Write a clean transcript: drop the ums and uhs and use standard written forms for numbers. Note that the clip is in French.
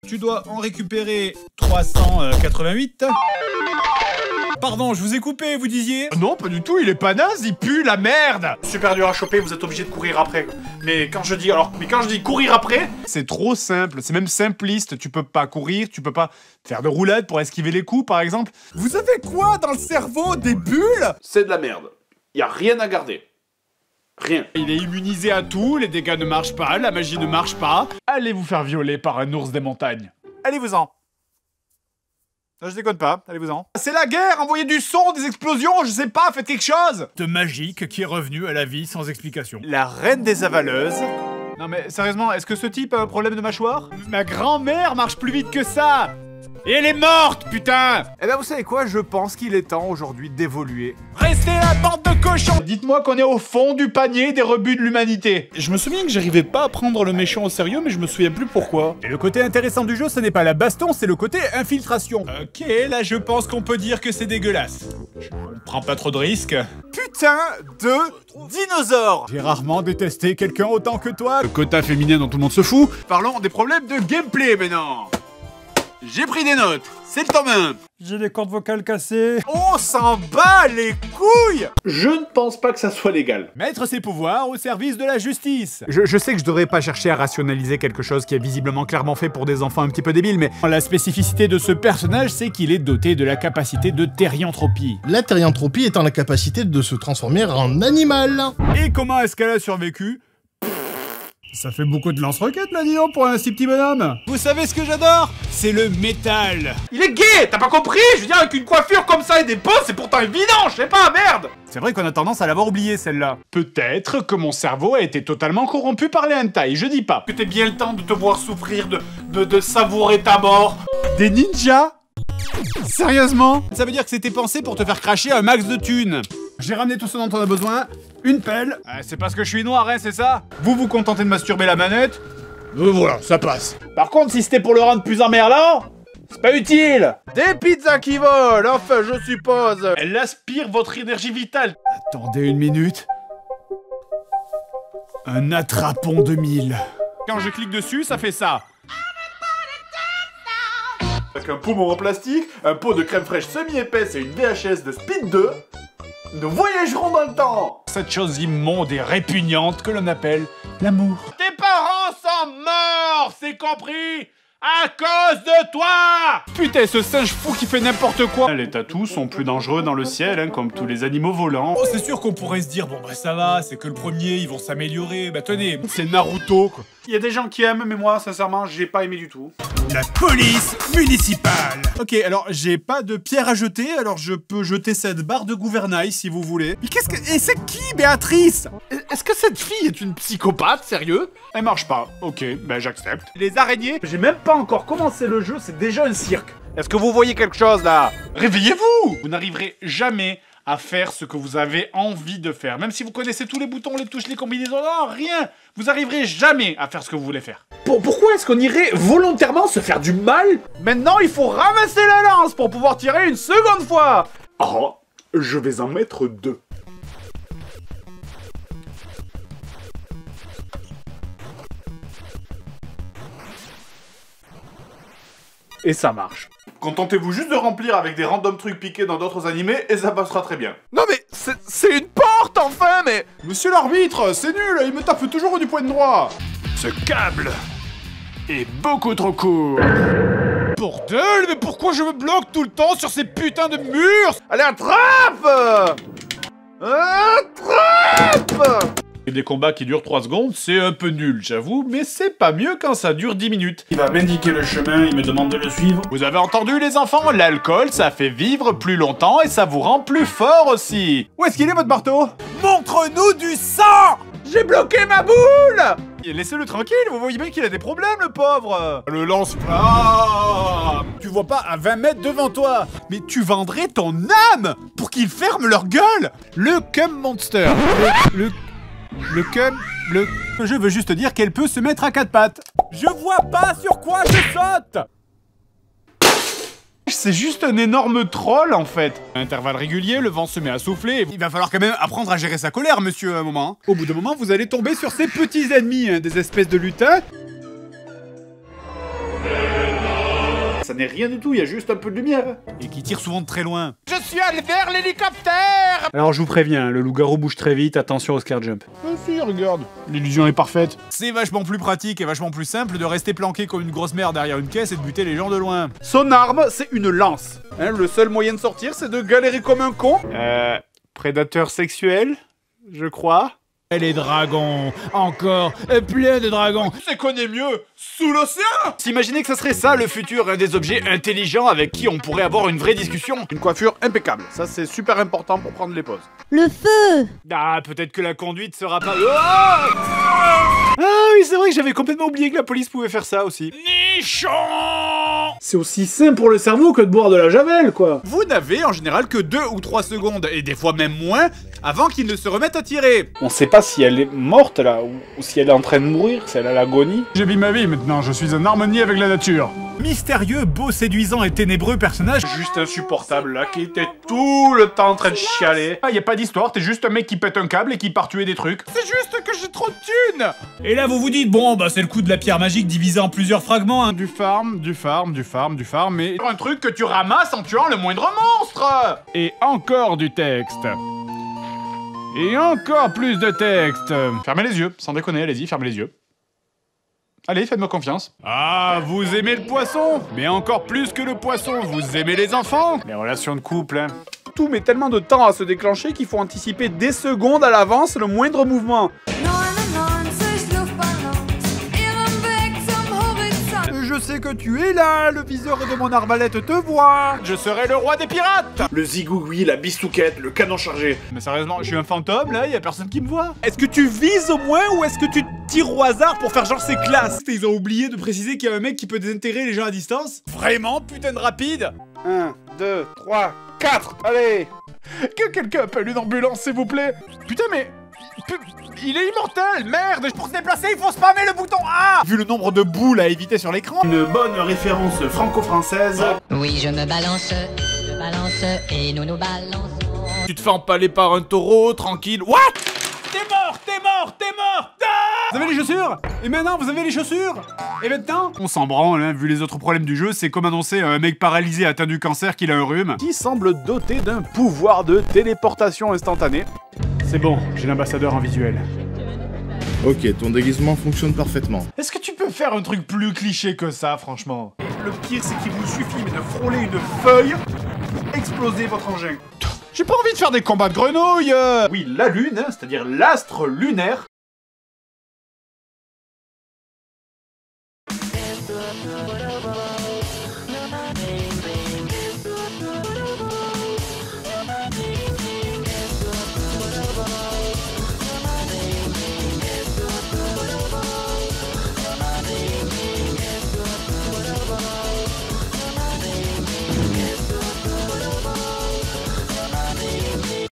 Tu dois en récupérer 388. Pardon, je vous ai coupé, vous disiez? Non, pas du tout, il est pas naze, il pue la merde. Super dur à choper, vous êtes obligé de courir après. Mais quand je dis courir après... C'est trop simple, c'est même simpliste, tu peux pas courir, tu peux pas faire de roulade pour esquiver les coups par exemple. Vous avez quoi dans le cerveau? Des bulles? C'est de la merde. Y a rien à garder. Rien. Il est immunisé à tout, les dégâts ne marchent pas, la magie ne marche pas. Allez vous faire violer par un ours des montagnes. Allez-vous-en. Non, je déconne pas, allez-vous-en. C'est la guerre, envoyez du son, des explosions, je sais pas, faites quelque chose. De magique qui est revenu à la vie sans explication. La reine des avaleuses. Non mais sérieusement, est-ce que ce type a un problème de mâchoire? Ma grand-mère marche plus vite que ça. Et elle est morte, putain! Eh ben vous savez quoi, je pense qu'il est temps aujourd'hui d'évoluer. Restez la bande de cochons! Dites-moi qu'on est au fond du panier des rebuts de l'humanité. Je me souviens que j'arrivais pas à prendre le méchant au sérieux, mais je me souviens plus pourquoi. Et le côté intéressant du jeu, ce n'est pas la baston, c'est le côté infiltration. Ok, là je pense qu'on peut dire que c'est dégueulasse. On prend pas trop de risques. Putain de dinosaure! J'ai rarement détesté quelqu'un autant que toi. Le quota féminin dont tout le monde se fout. Parlons des problèmes de gameplay maintenant. J'ai pris des notes, c'est le temps même. J'ai les cordes vocales cassées. On s'en bat les couilles. Je ne pense pas que ça soit légal. Mettre ses pouvoirs au service de la justice. Je sais que je devrais pas chercher à rationaliser quelque chose qui est visiblement clairement fait pour des enfants un petit peu débiles, mais la spécificité de ce personnage, c'est qu'il est doté de la capacité de thérianthropie. La thérianthropie étant la capacité de se transformer en animal. Et comment est-ce qu'elle a survécu? Ça fait beaucoup de lance-roquettes là, dis donc, pour un si petit bonhomme. Vous savez ce que j'adore? C'est le métal. Il est gay, t'as pas compris? Je veux dire, avec une coiffure comme ça et des bosses, c'est pourtant évident, je sais pas, merde. C'est vrai qu'on a tendance à l'avoir oublié, celle-là. Peut-être que mon cerveau a été totalement corrompu par les hentai, je dis pas. Que t'aies bien le temps de te voir souffrir, de savourer ta mort. Des ninjas? Sérieusement? Ça veut dire que c'était pensé pour te faire cracher un max de thunes. J'ai ramené tout ce dont on a besoin. Une pelle. C'est parce que je suis noir, hein, c'est ça? Vous vous contentez de masturber la manette? Voilà, ça passe. Par contre, si c'était pour le rendre plus emmerlant, c'est pas utile. Des pizzas qui volent, enfin je suppose. Elle aspire votre énergie vitale. Attendez une minute. Un attrapon 2000. Quand je clique dessus, ça fait ça. Avec un poumon en plastique, un pot de crème fraîche semi-épaisse et une VHS de Speed 2, nous voyagerons dans le temps. Cette chose immonde et répugnante que l'on appelle l'amour. Tes parents sont morts, c'est compris? À cause de toi! Putain, ce singe fou qui fait n'importe quoi! Les tatous sont plus dangereux dans le ciel, hein, comme tous les animaux volants. Oh, c'est sûr qu'on pourrait se dire, bon bah ça va, c'est que le premier, ils vont s'améliorer. Bah tenez, C'est Naruto, quoi. Il y a des gens qui aiment, mais moi, sincèrement, j'ai pas aimé du tout. la police municipale. Ok, alors j'ai pas de pierre à jeter, alors je peux jeter cette barre de gouvernail si vous voulez. Mais qu'est-ce que... Et c'est qui, Béatrice? Est-ce que cette fille est une psychopathe, sérieux? Elle marche pas. Ok, ben j'accepte. Les araignées? J'ai même pas encore commencé le jeu, c'est déjà un cirque. Est-ce que vous voyez quelque chose là? Réveillez-vous! Vous n'arriverez jamais à faire ce que vous avez envie de faire. Même si vous connaissez tous les boutons, les touches, les combinaisons, non, rien! Vous arriverez jamais à faire ce que vous voulez faire. Pourquoi est-ce qu'on irait volontairement se faire du mal? Maintenant, il faut ramasser la lance pour pouvoir tirer une seconde fois. Oh, je vais en mettre 2. Et ça marche. Contentez-vous juste de remplir avec des random trucs piqués dans d'autres animés et ça passera très bien. Non mais c'est une porte enfin, mais... Monsieur l'arbitre, c'est nul, il me tape toujours du point de droit. Ce câble est beaucoup trop court. Bordel, mais pourquoi je me bloque tout le temps sur ces putains de murs? Allez, attrape! Attrape! Et des combats qui durent 3 secondes, c'est un peu nul, j'avoue, mais c'est pas mieux quand ça dure 10 minutes. Il va m'indiquer le chemin, il me demande de le suivre. Vous avez entendu les enfants? L'alcool, ça fait vivre plus longtemps et ça vous rend plus fort aussi. Où est-ce qu'il est votre marteau? Montre-nous du sang! J'ai bloqué ma boule! Laissez-le tranquille, vous voyez bien qu'il a des problèmes, le pauvre. Le lance... Ah! Tu vois pas à 20 mètres devant toi. Mais tu vendrais ton âme pour qu'ils ferment leur gueule. Le cum monster. Le cum... Je veux juste dire qu'elle peut se mettre à 4 pattes. Je vois pas sur quoi je saute. C'est juste un énorme troll, en fait. À intervalles réguliers, le vent se met à souffler. Il va falloir quand même apprendre à gérer sa colère, monsieur, à un moment. Au bout d'un moment, vous allez tomber sur ces petits ennemis, hein, des espèces de lutins. n'est rien du tout, il y a juste un peu de lumière. Et qui tire souvent de très loin. Je suis allé vers l'hélicoptère. Alors je vous préviens, le loup-garou bouge très vite, attention au scare jump. Si, regarde. L'illusion est parfaite. C'est vachement plus pratique et vachement plus simple de rester planqué comme une grosse merde derrière une caisse et de buter les gens de loin. Son arme, c'est une lance. Hein, le seul moyen de sortir, c'est de galérer comme un con. Prédateur sexuel, je crois. Et les dragons, encore plein de dragons. C'est qu'on est mieux sous l'océan. S'imaginez que ça serait ça le futur, un des objets intelligents avec qui on pourrait avoir une vraie discussion. Une coiffure impeccable, ça c'est super important pour prendre les pauses. Le feu! Ah, peut-être que la conduite sera pas... Oh ah oui, c'est vrai que j'avais complètement oublié que la police pouvait faire ça aussi. Nichon! C'est aussi sain pour le cerveau que de boire de la javel, quoi. Vous n'avez en général que 2 ou 3 secondes, et des fois même moins, avant qu'ils ne se remettent à tirer. On sait pas si elle est morte là, ou si elle est en train de mourir, si elle a l'agonie. J'ai mis ma vie maintenant, je suis en harmonie avec la nature. Mystérieux, beau, séduisant et ténébreux personnage. Juste insupportable là, qui était tout le temps en train de chialer. Ah, y a pas d'histoire, t'es juste un mec qui pète un câble et qui part tuer des trucs. C'est juste que j'ai trop de thunes. Et là vous vous dites, bon bah c'est le coup de la pierre magique divisé en plusieurs fragments, hein. Du farm, et... Un truc que tu ramasses en tuant le moindre monstre. Et encore du texte. Et encore plus de texte. Fermez les yeux, sans déconner, allez-y, fermez les yeux. Allez, faites-moi confiance. Ah, vous aimez le poisson? Mais encore plus que le poisson, vous aimez les enfants? Les relations de couple, hein. Tout met tellement de temps à se déclencher qu'il faut anticiper des secondes à l'avance le moindre mouvement. Je sais que tu es là, le viseur de mon arbalète te voit. Je serai le roi des pirates. Le zigouigoui, la bisouquette, le canon chargé. Mais sérieusement, je suis un fantôme là, y a personne qui me voit. Est-ce que tu vises au moins ou est-ce que tu tires au hasard pour faire genre c'est classe? Ils ont oublié de préciser qu'il y a un mec qui peut déterrer les gens à distance. Vraiment, putain de rapide. 1, 2, 3, 4, allez. Que quelqu'un appelle une ambulance, s'il vous plaît. Putain, mais... Il est immortel, merde! Pour se déplacer, il faut spammer le bouton A. Vu le nombre de boules à éviter sur l'écran. Une bonne référence franco-française. Oui, je me balance et nous nous balançons. Tu te fais empaler par un taureau, tranquille. What? T'es mort. Ah, vous avez les chaussures? Et maintenant, vous avez les chaussures? Et maintenant? On s'en branle, hein, vu les autres problèmes du jeu, c'est comme annoncer à un mec paralysé atteint du cancer qu'il a un rhume. Qui semble doté d'un pouvoir de téléportation instantanée. C'est bon, j'ai l'ambassadeur en visuel. Ok, ton déguisement fonctionne parfaitement. Est-ce que tu peux faire un truc plus cliché que ça, franchement? Le pire, c'est qu'il vous suffit de frôler une feuille pour exploser votre engin. J'ai pas envie de faire des combats de grenouilles. Oui, la lune, hein, c'est-à-dire l'astre lunaire,